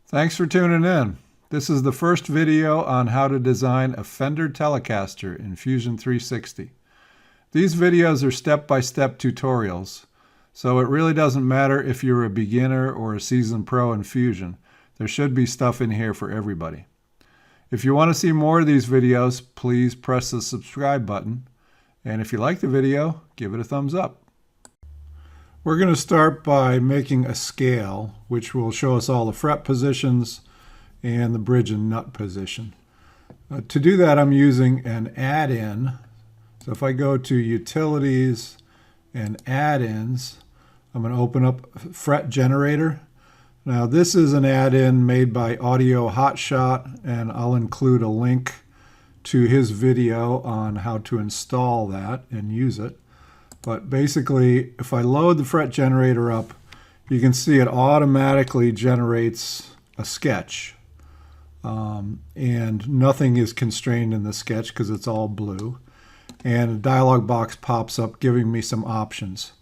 Thanks for tuning in. This is the first video on how to design a Fender Telecaster in Fusion 360. These videos are step-by-step tutorials, so it really doesn't matter if you're a beginner or a seasoned pro in Fusion. There should be stuff in here for everybody. If you want to see more of these videos, please press the subscribe button. And if you like the video, give it a thumbs up. We're going to start by making a scale, which will show us all the fret positions and the bridge and nut position. To do that, I'm using an add-in. So if I go to Utilities and Add-ins, I'm going to open up Fret Generator. Now this is an add-in made by Audiohotshot, and I'll include a link to his video on how to install that and use it. But basically, if I load the fret generator up, you can see it automatically generates a sketch. And nothing is constrained in the sketch because it's all blue. And a dialog box pops up giving me some options.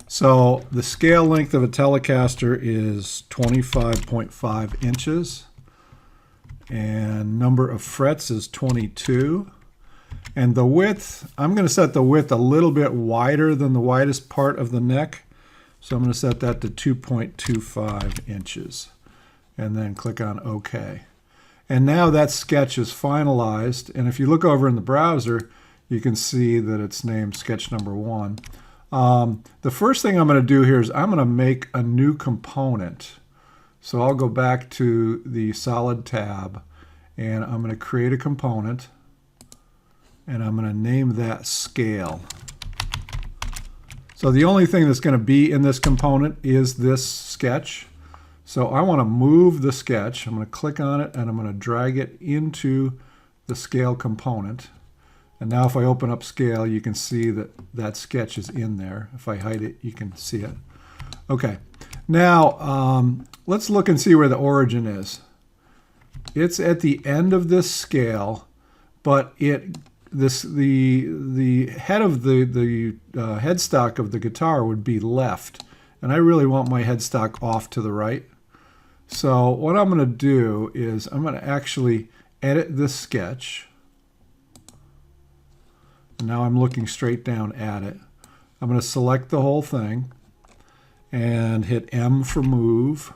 So the scale length of a Telecaster is 25.5 inches. And number of frets is 22. And the width, I'm going to set the width a little bit wider than the widest part of the neck. So I'm going to set that to 2.25 inches. And then click on OK. And now that sketch is finalized. And if you look over in the browser, you can see that it's named sketch number 1. The first thing I'm going to do here is I'm going to make a new component. So I'll go back to the Solid tab, and I'm going to create a component. And I'm going to name that Scale. So the only thing that's going to be in this component is this sketch. So I want to move the sketch. I'm going to click on it and I'm going to drag it into the Scale component. And now if I open up Scale, you can see that that sketch is in there. If I hide it, you can see it. Okay. Now let's look and see where the origin is. It's at the end of this scale, but the head of the headstock of the guitar would be left, and I really want my headstock off to the right. So what I'm going to do is I'm going to actually edit this sketch. Now I'm looking straight down at it. I'm going to select the whole thing and hit M for move.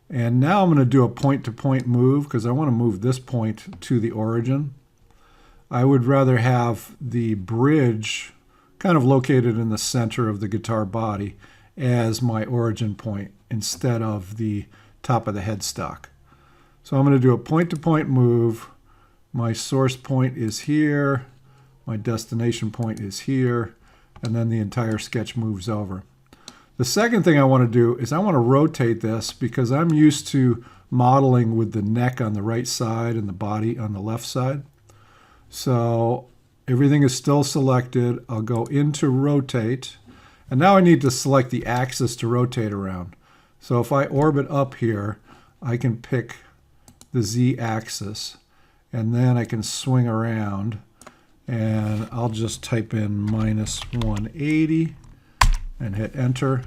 And now I'm going to do a point-to-point move because I want to move this point to the origin. I would rather have the bridge kind of located in the center of the guitar body as my origin point instead of the top of the headstock. So I'm going to do a point-to-point move. My source point is here. My destination point is here. And then the entire sketch moves over. The second thing I want to do is I want to rotate this because I'm used to modeling with the neck on the right side and the body on the left side. So everything is still selected. I'll go into rotate. And now I need to select the axis to rotate around. So if I orbit up here, I can pick the Z axis. And then I can swing around. And I'll just type in -180 and hit enter.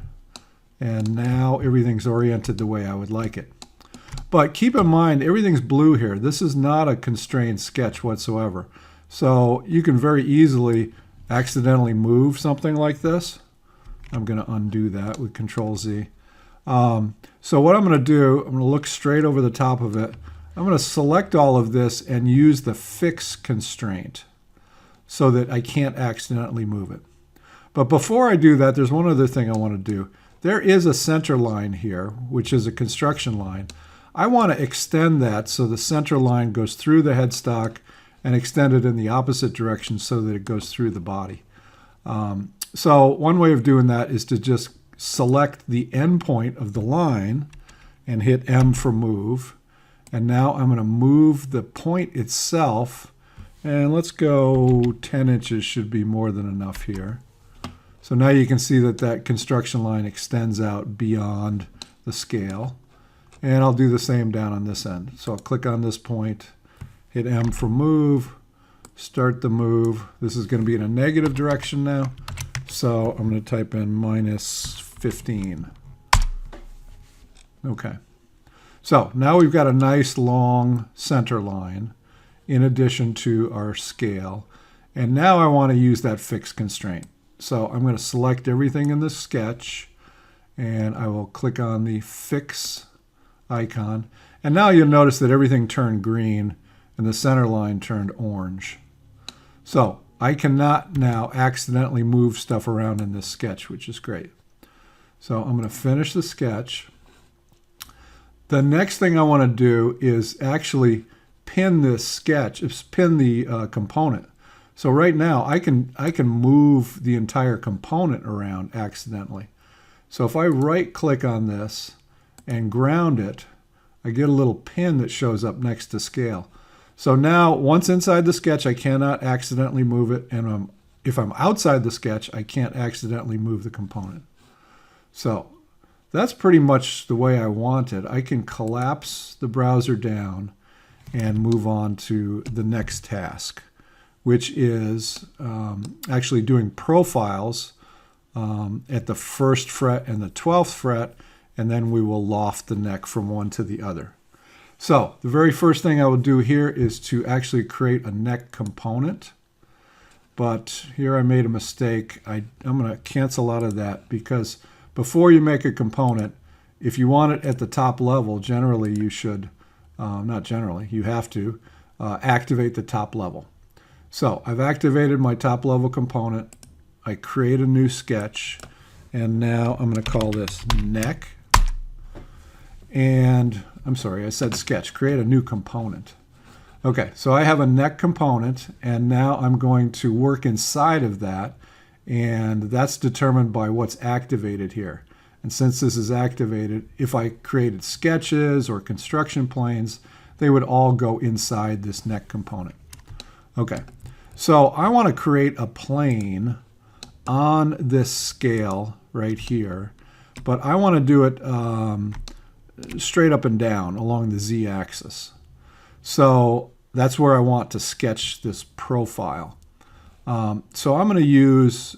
And now everything's oriented the way I would like it. But keep in mind, everything's blue here. This is not a constrained sketch whatsoever. So you can very easily accidentally move something like this. I'm going to undo that with Control Z. So what I'm going to do, I'm going to look straight over the top of it. I'm going to select all of this and use the fix constraint so that I can't accidentally move it. But before I do that, there's one other thing I want to do. There is a center line here, which is a construction line. I want to extend that so the center line goes through the headstock and extend it in the opposite direction so that it goes through the body. So one way of doing that is to just select the end point of the line and hit M for move. And now I'm going to move the point itself. And let's go 10 inches should be more than enough here. So now you can see that that construction line extends out beyond the scale. And I'll do the same down on this end. So I'll click on this point, hit M for move, start the move. This is going to be in a negative direction now. So I'm going to type in -15. Okay. So now we've got a nice long center line in addition to our scale. And now I want to use that fixed constraint. So I'm going to select everything in the sketch, and I will click on the fix icon. And now you'll notice that everything turned green and the center line turned orange. So I cannot now accidentally move stuff around in this sketch, which is great. So I'm going to finish the sketch. The next thing I want to do is actually pin this sketch, pin the component. So right now I can move the entire component around accidentally. So if I right click on this and ground it, I get a little pin that shows up next to scale. So now once inside the sketch I cannot accidentally move it, and if I'm outside the sketch I can't accidentally move the component. So that's pretty much the way I want it. I can collapse the browser down and move on to the next task, which is actually doing profiles at the 1st fret and the 12th fret, and then we will loft the neck from one to the other. So the very first thing I will do here is to actually create a neck component. But here I made a mistake. I'm going to cancel out of that, because before you make a component, if you want it at the top level, generally you should, not generally, you have to activate the top level. So I've activated my top level component. I create a new sketch, and now I'm going to call this neck. And I'm sorry, I said sketch, create a new component. Okay, so I have a neck component, and now I'm going to work inside of that, and that's determined by what's activated here. And since this is activated, if I created sketches or construction planes, they would all go inside this neck component. Okay, so I want to create a plane on this scale right here, but I want to do it straight up and down along the z-axis. So that's where I want to sketch this profile. So I'm going to use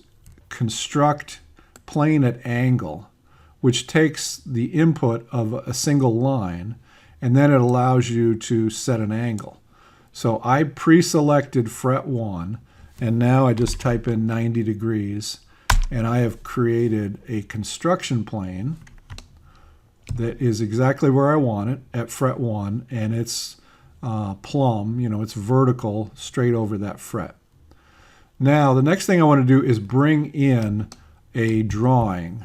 construct plane at angle, which takes the input of a single line, and then it allows you to set an angle. So I pre-selected fret 1, and now I just type in 90 degrees, and I have created a construction plane that is exactly where I want it at fret 1, and it's plumb, it's vertical straight over that fret. Now the next thing I want to do is bring in a drawing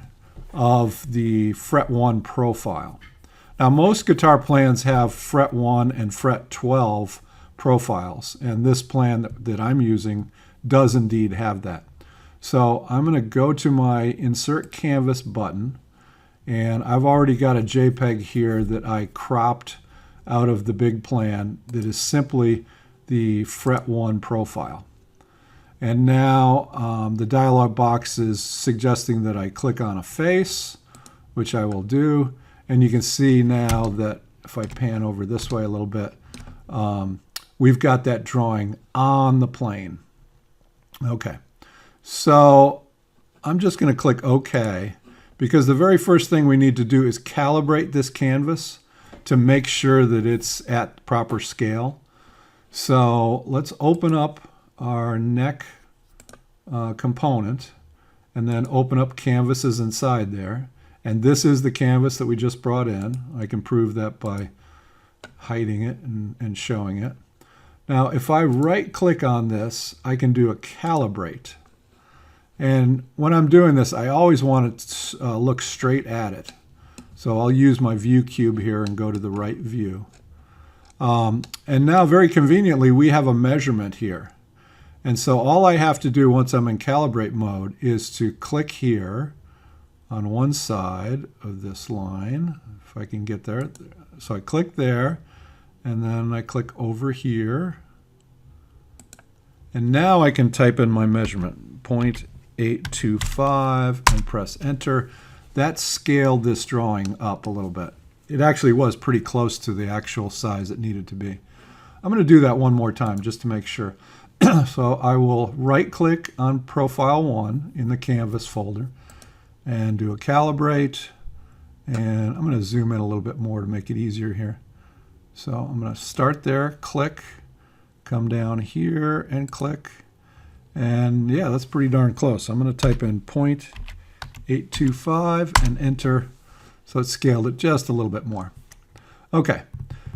of the fret 1 profile. Now most guitar plans have fret 1 and fret 12 profiles, and this plan that I'm using does indeed have that. So I'm going to go to my Insert Canvas button, and I've already got a JPEG here that I cropped out of the big plan that is simply the fret 1 profile. And now the dialog box is suggesting that I click on a face, which I will do. And you can see now that if I pan over this way a little bit, we've got that drawing on the plane. Okay, so I'm just going to click OK, because the very first thing we need to do is calibrate this canvas to make sure that it's at proper scale. So let's open up our neck component, and then open up canvases inside there. And this is the canvas that we just brought in. I can prove that by hiding it and showing it. Now if I right click on this, I can do a calibrate. And when I'm doing this, I always want to look straight at it. So I'll use my view cube here and go to the right view. And now very conveniently we have a measurement here. And so all I have to do once I'm in calibrate mode is to click here on one side of this line, if I can get there. So I click there, and then I click over here. And now I can type in my measurement, 0.825, and press enter. That scaled this drawing up a little bit. It actually was pretty close to the actual size it needed to be. I'm going to do that one more time just to make sure. So I will right click on profile 1 in the canvas folder and do a calibrate, And I'm going to zoom in a little bit more to make it easier here. So I'm going to start there, click, come down here and click. And yeah, that's pretty darn close. I'm going to type in 0.825 and enter. So it's scaled it just a little bit more. Okay,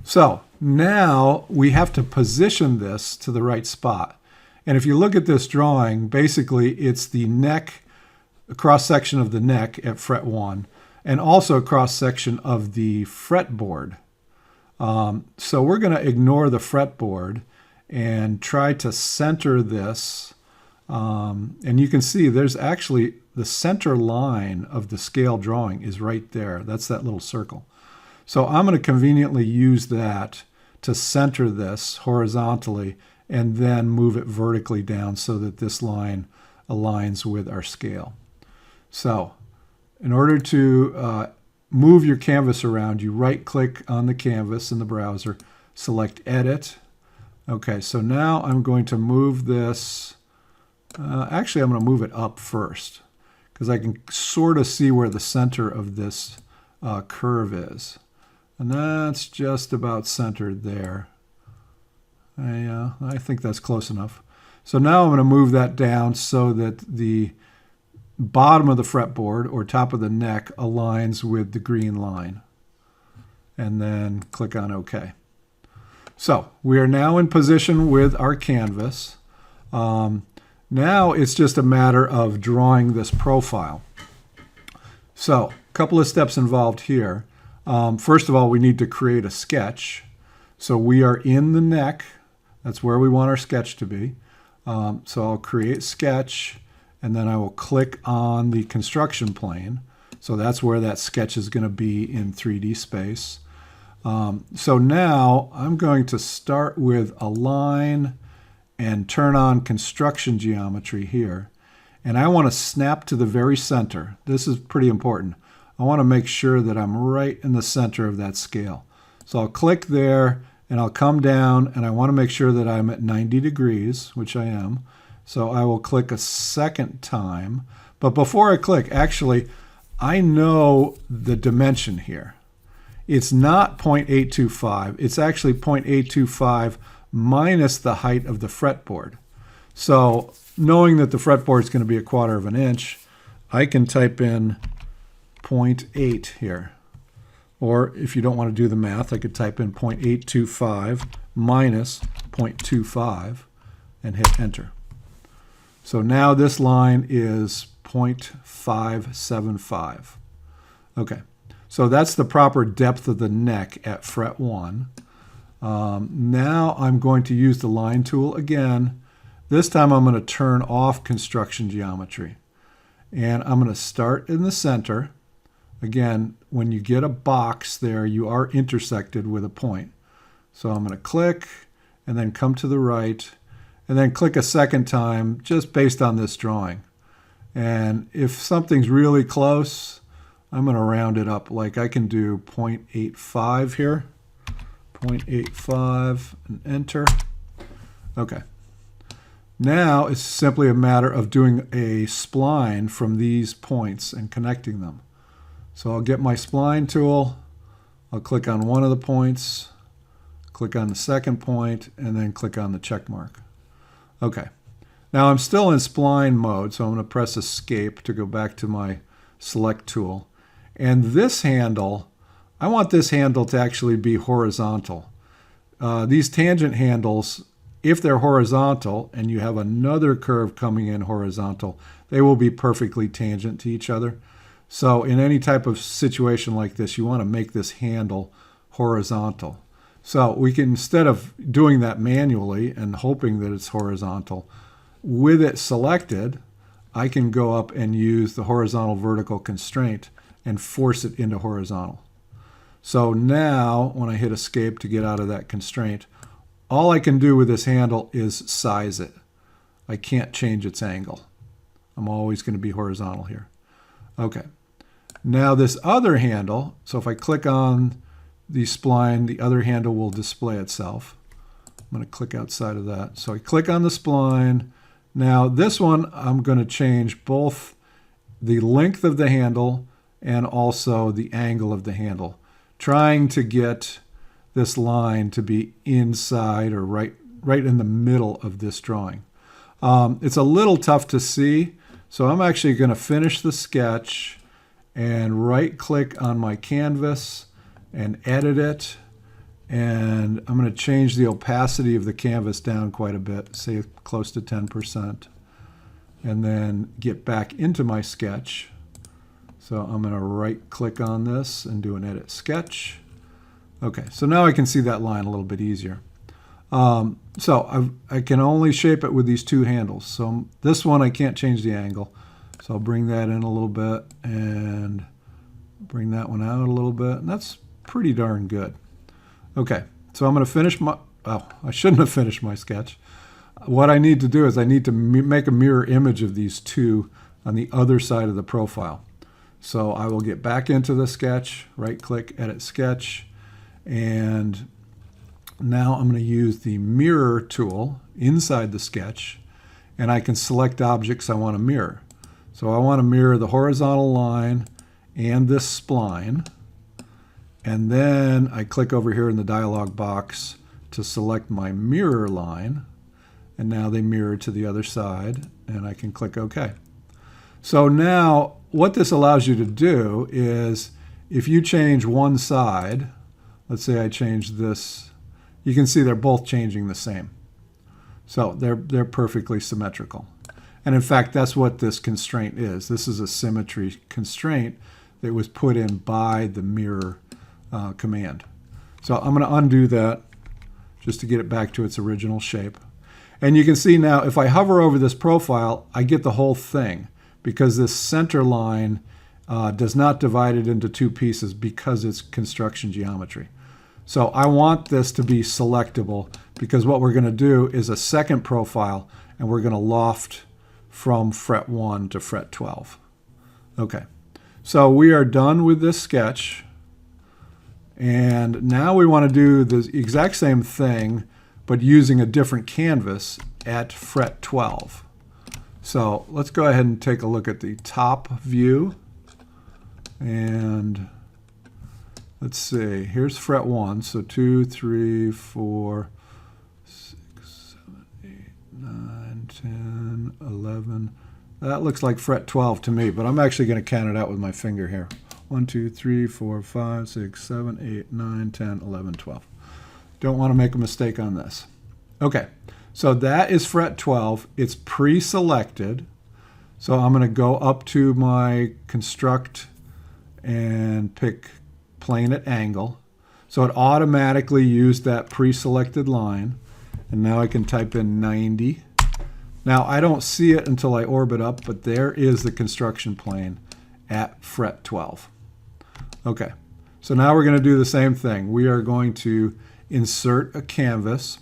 so now we have to position this to the right spot. And if you look at this drawing, basically it's the neck, a cross section of the neck at fret 1, and also a cross section of the fretboard. So we're going to ignore the fretboard and try to center this. And you can see there's actually the center line of the scale drawing is right there. That's that little circle. So I'm going to conveniently use that to center this horizontally and then move it vertically down so that this line aligns with our scale. So in order to move your canvas around, you right-click on the canvas in the browser, select Edit. Okay, so now I'm going to move this. Actually, I'm going to move it up first because I can sort of see where the center of this curve is. And that's just about centered there. I think that's close enough. So now I'm going to move that down so that the bottom of the fretboard or top of the neck aligns with the green line. And then click on OK. So we are now in position with our canvas. Now it's just a matter of drawing this profile. So a couple of steps involved here. First of all, we need to create a sketch. So we are in the neck. That's where we want our sketch to be. So I'll create sketch, and then I will click on the construction plane. So that's where that sketch is going to be in 3D space. So now I'm going to start with align and turn on construction geometry here. And I want to snap to the very center. This is pretty important. I want to make sure that I'm right in the center of that scale. So I'll click there and I'll come down and I want to make sure that I'm at 90 degrees, which I am. So I will click a second time. But before I click, actually, I know the dimension here. It's not 0.825. It's actually 0.825 minus the height of the fretboard. So knowing that the fretboard is going to be 1/4 of an inch, I can type in 0.8 here. Or if you don't want to do the math, I could type in 0.825 minus 0.25 and hit enter. So now this line is 0.575. Okay, so that's the proper depth of the neck at fret 1. Now I'm going to use the line tool again. This time I'm going to turn off construction geometry. And I'm going to start in the center. Again, when you get a box there, you are intersected with a point. So I'm going to click and then come to the right and then click a second time just based on this drawing. And if something's really close, I'm going to round it up. Like I can do 0.85 here, 0.85 and enter. Okay. Now it's simply a matter of doing a spline from these points and connecting them. So I'll get my spline tool, I'll click on one of the points, click on the second point, and then click on the check mark. Okay, now I'm still in spline mode, so I'm going to press escape to go back to my select tool. And this handle, I want this handle to actually be horizontal. These tangent handles, if they're horizontal and you have another curve coming in horizontal, they will be perfectly tangent to each other. So in any type of situation like this, you want to make this handle horizontal. So we can, instead of doing that manually and hoping that it's horizontal, with it selected, I can go up and use the horizontal vertical constraint and force it into horizontal. So now when I hit escape to get out of that constraint, all I can do with this handle is size it. I can't change its angle. I'm always going to be horizontal here. Okay. Now this other handle, so if I click on the spline, the other handle will display itself. I'm going to click outside of that. So I click on the spline. Now this one, I'm going to change both the length of the handle and also the angle of the handle, trying to get this line to be inside or right in the middle of this drawing. It's a little tough to see, so I'm actually going to finish the sketch and right-click on my canvas and edit it. And I'm going to change the opacity of the canvas down quite a bit, say close to 10%. And then get back into my sketch. So I'm going to right-click on this and do an edit sketch. Okay, so now I can see that line a little bit easier. So I can only shape it with these two handles. So this one I can't change the angle. So I'll bring that in a little bit and bring that one out a little bit. And that's pretty darn good. Okay, so I'm going to finish my, oh, I shouldn't have finished my sketch. What I need to do is I need to make a mirror image of these two on the other side of the profile. So I will get back into the sketch, right-click, edit sketch, and now I'm going to use the mirror tool inside the sketch, and I can select objects I want to mirror. So I want to mirror the horizontal line and this spline, and then I click over here in the dialog box to select my mirror line, and now they mirror to the other side, and I can click OK. So now what this allows you to do is if you change one side, let's say I change this, you can see they're both changing the same. So they're perfectly symmetrical. And in fact, that's what this constraint is. This is a symmetry constraint that was put in by the mirror command. So I'm going to undo that just to get it back to its original shape. And you can see now if I hover over this profile, I get the whole thing because this center line does not divide it into two pieces because it's construction geometry. So I want this to be selectable because what we're going to do is a second profile and we're going to loft from fret 1 to fret 12. Okay, so we are done with this sketch. And now we want to do the exact same thing, but using a different canvas at fret 12. So let's go ahead and take a look at the top view. And let's see, here's fret 1. So 2, 3, 4, 6, 7, 8, 9, 10, 11. That looks like fret 12 to me, but I'm actually going to count it out with my finger here. 1, 2, 3, 4, 5, 6, 7, 8, 9, 10, 11, 12. Don't want to make a mistake on this. Okay, so that is fret 12. It's pre-selected. So I'm going to go up to my construct and pick plane at angle. So it automatically used that pre-selected line. And now I can type in 90. Now I don't see it until I orbit up, but there is the construction plane at fret 12. Okay, so now we're going to do the same thing. We are going to insert a canvas,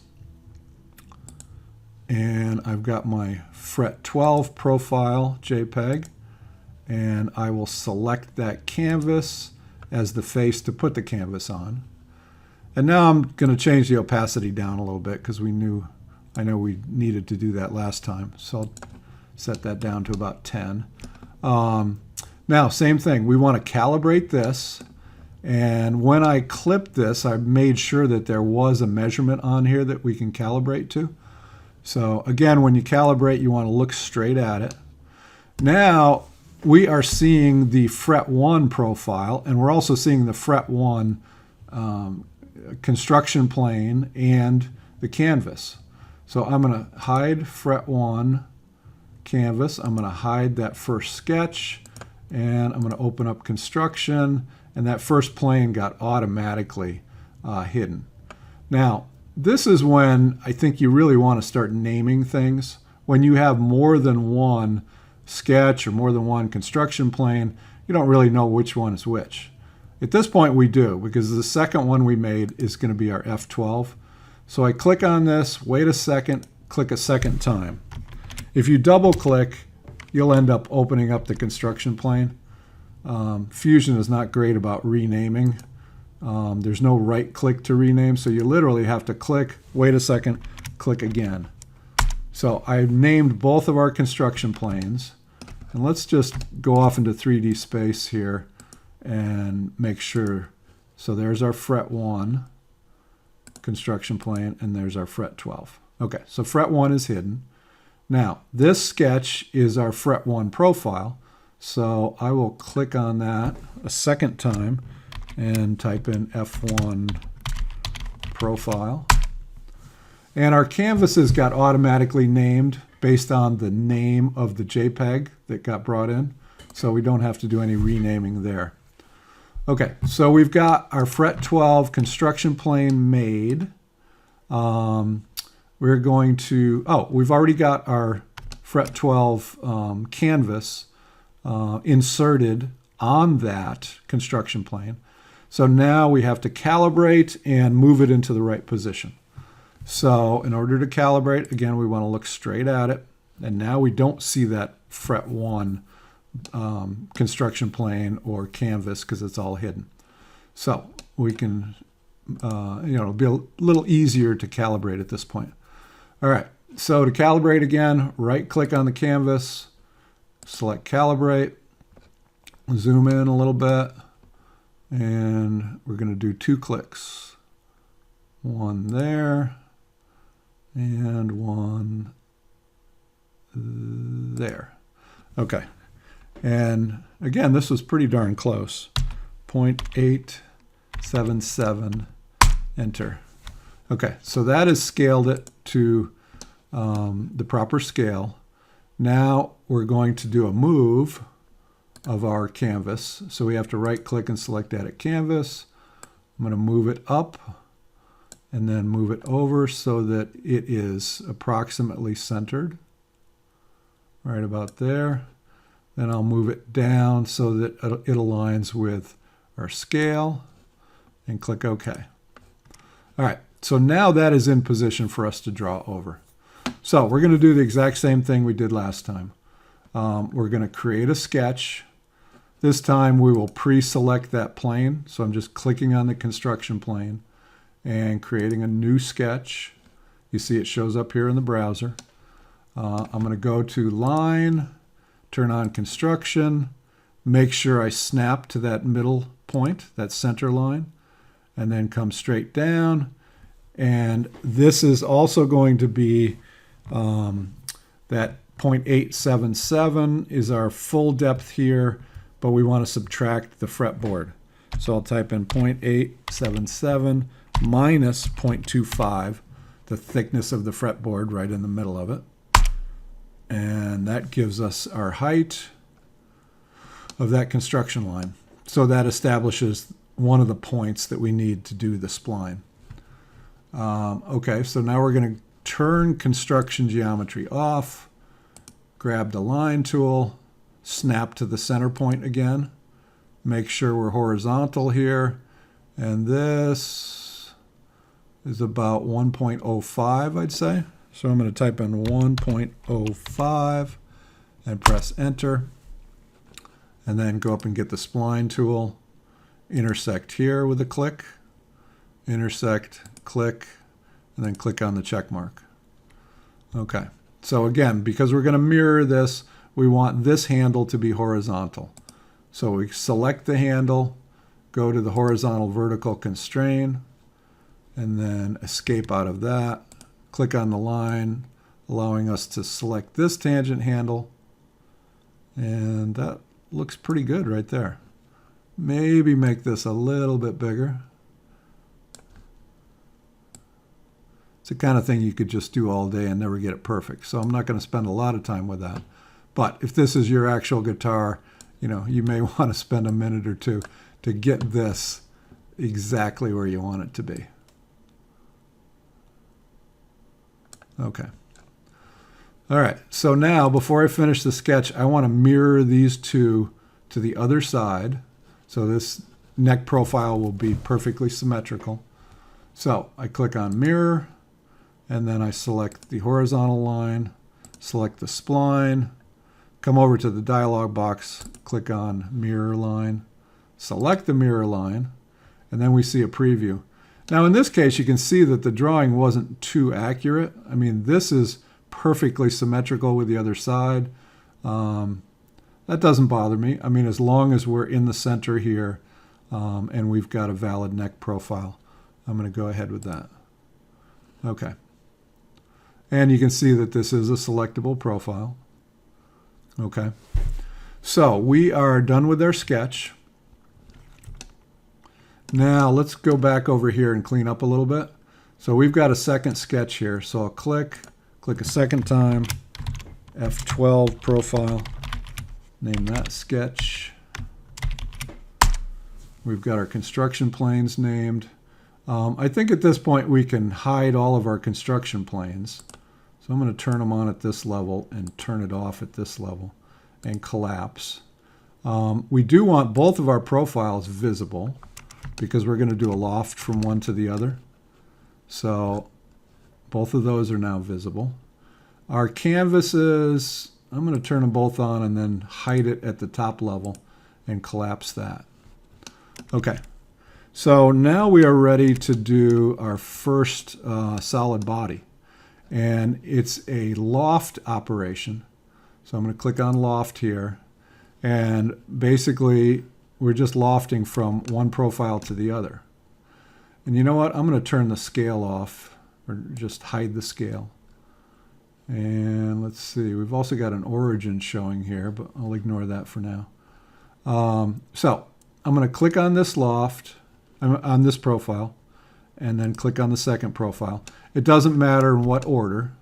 and I've got my fret 12 profile JPEG, and I will select that canvas as the face to put the canvas on. And now I'm going to change the opacity down a little bit because I know we needed to do that last time. So I'll set that down to about 10. Now, same thing. We want to calibrate this. And when I clipped this, I made sure that there was a measurement on here that we can calibrate to. So again, when you calibrate, you want to look straight at it. Now, we are seeing the fret 1 profile, and we're also seeing the fret 1 construction plane and the canvas. So I'm going to hide fret 1 canvas. I'm going to hide that first sketch, and I'm going to open up construction, and that first plane got automatically hidden. Now, this is when I think you really want to start naming things. When you have more than one sketch or more than one construction plane, you don't really know which one is which. At this point we do, because the second one we made is going to be our F12. So I click on this, wait a second, click a second time. If you double click, you'll end up opening up the construction plane. Fusion is not great about renaming. There's no right click to rename, so you literally have to click, wait a second, click again. So I've named both of our construction planes. And let's just go off into 3D space here and make sure. So there's our fret 1 construction plane, and there's our fret 12. Okay, so fret 1 is hidden. Now, this sketch is our fret 1 profile, so I will click on that a second time and type in F1 profile. And our canvases got automatically named based on the name of the JPEG that got brought in, so we don't have to do any renaming there. Okay, so we've got our fret 12 construction plane made. We're going to, we've already got our fret 12 canvas inserted on that construction plane. So now we have to calibrate and move it into the right position. So in order to calibrate, again, we want to look straight at it. And now we don't see that fret 1 construction plane or canvas because it's all hidden. So we can, it'll be a little easier to calibrate at this point. All right, so to calibrate again, right click on the canvas, select calibrate, zoom in a little bit, and we're going to do 2 clicks. One there, and one there. Okay. And again, this was pretty darn close. 0.877, enter. Okay, so that has scaled it to the proper scale. Now we're going to do a move of our canvas. So we have to right click and select Edit Canvas. I'm going to move it up and then move it over so that it is approximately centered. Right about there. Then I'll move it down so that it aligns with our scale and click OK. All right, so now that is in position for us to draw over. So we're going to do the exact same thing we did last time. We're going to create a sketch. This time we will pre-select that plane. So I'm just clicking on the construction plane and creating a new sketch. You see it shows up here in the browser. I'm going to go to Line, turn on Construction, make sure I snap to that middle point, that center line, and then come straight down. And this is also going to be that 0.877 is our full depth here, but we want to subtract the fretboard. So I'll type in 0.877 minus 0.25, the thickness of the fretboard right in the middle of it. And that gives us our height of that construction line. So that establishes one of the points that we need to do the spline. Okay, so now we're going to turn construction geometry off, grab the line tool, snap to the center point again, make sure we're horizontal here, and this is about 1.05, I'd say. So I'm going to type in 1.05 and press enter, and then go up and get the spline tool, intersect here with a click, intersect, click, and then click on the check mark. Okay, so again, because we're going to mirror this, we want this handle to be horizontal. So we select the handle, go to the horizontal vertical constrain, and then escape out of that. Click on the line, allowing us to select this tangent handle. And that looks pretty good right there. Maybe make this a little bit bigger. It's the kind of thing you could just do all day and never get it perfect. So I'm not going to spend a lot of time with that. But if this is your actual guitar, you may want to spend a minute or two to get this exactly where you want it to be. Okay. All right, so now before I finish the sketch, I want to mirror these two to the other side. So this neck profile will be perfectly symmetrical. So I click on Mirror, and then I select the horizontal line, select the spline, come over to the dialog box, click on Mirror Line, select the mirror line, and then we see a preview. Now in this case, you can see that the drawing wasn't too accurate. I mean, this is perfectly symmetrical with the other side. That doesn't bother me. I mean, as long as we're in the center here and we've got a valid neck profile, I'm going to go ahead with that. Okay. And you can see that this is a selectable profile. Okay. So we are done with our sketch. Now let's go back over here and clean up a little bit. So we've got a second sketch here. So I'll click a second time, F12 profile, name that sketch. We've got our construction planes named. I think at this point we can hide all of our construction planes. So I'm going to turn them on at this level and turn it off at this level and collapse. We do want both of our profiles visible because we're going to do a loft from one to the other. So both of those are now visible. Our canvases, I'm going to turn them both on and then hide it at the top level and collapse that. Okay, so now we are ready to do our first solid body. And it's a loft operation. So I'm going to click on loft here. And basically, we're just lofting from one profile to the other. And you know what? I'm going to turn the scale off, or just hide the scale. And let's see, we've also got an origin showing here, but I'll ignore that for now. So I'm going to click on this loft, on this profile, and then click on the second profile. It doesn't matter in what order,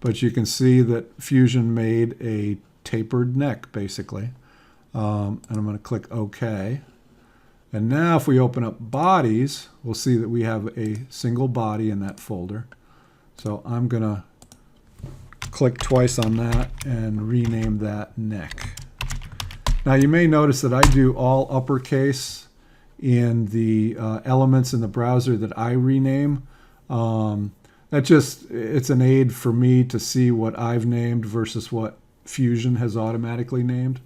but you can see that Fusion made a tapered neck, basically. And I'm going to click OK. And now if we open up bodies, we'll see that we have a single body in that folder. So I'm going to click twice on that and rename that neck. Now you may notice that I do all uppercase in the elements in the browser that I rename. It's an aid for me to see what I've named versus what Fusion has automatically named.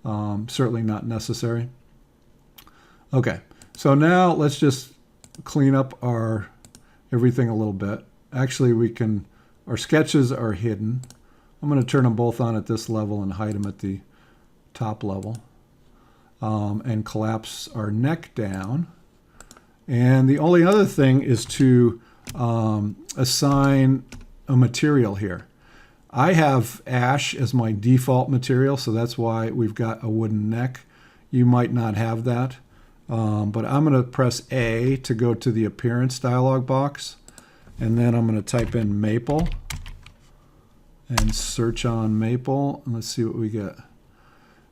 Certainly not necessary. Okay, so now let's just clean up our everything a little bit. Actually, our sketches are hidden. I'm going to turn them both on at this level and hide them at the top level. And collapse our neck down. And the only other thing is to assign a material here. I have ash as my default material, so that's why we've got a wooden neck. You might not have that. But I'm going to press A to go to the appearance dialog box. And then I'm going to type in maple and search on maple. And let's see what we get.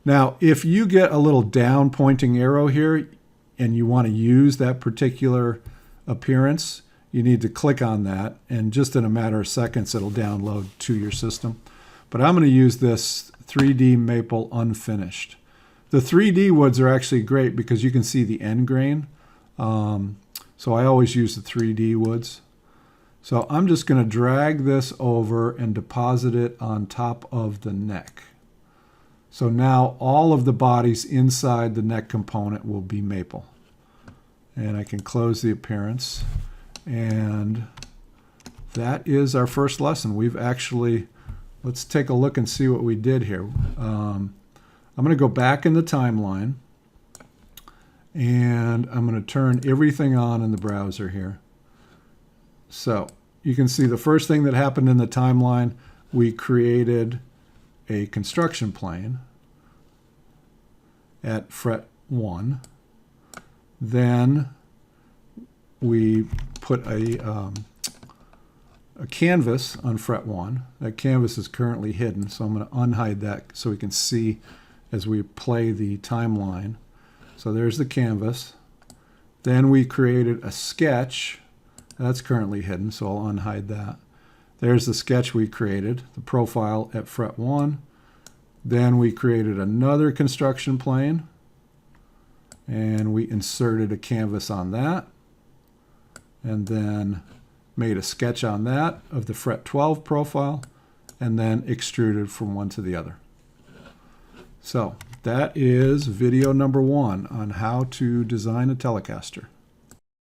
Now, if you get a little down pointing arrow here and you want to use that particular appearance, you need to click on that. And just in a matter of seconds, it'll download to your system. But I'm going to use this 3D maple unfinished. The 3D woods are actually great because you can see the end grain. So I always use the 3D woods. So I'm just going to drag this over and deposit it on top of the neck. So now all of the bodies inside the neck component will be maple. And I can close the appearance. And that is our first lesson. Let's take a look and see what we did here. I'm going to go back in the timeline, and I'm going to turn everything on in the browser here. So you can see the first thing that happened in the timeline, we created a construction plane at fret 1. Then we put a canvas on fret 1. That canvas is currently hidden, so I'm going to unhide that so we can see as we play the timeline. So there's the canvas. Then we created a sketch. That's currently hidden, so I'll unhide that. There's the sketch we created, the profile at fret 1. Then we created another construction plane, and we inserted a canvas on that, and then made a sketch on that of the fret 12 profile, and then extruded from one to the other. So that is video number 1 on how to design a Telecaster.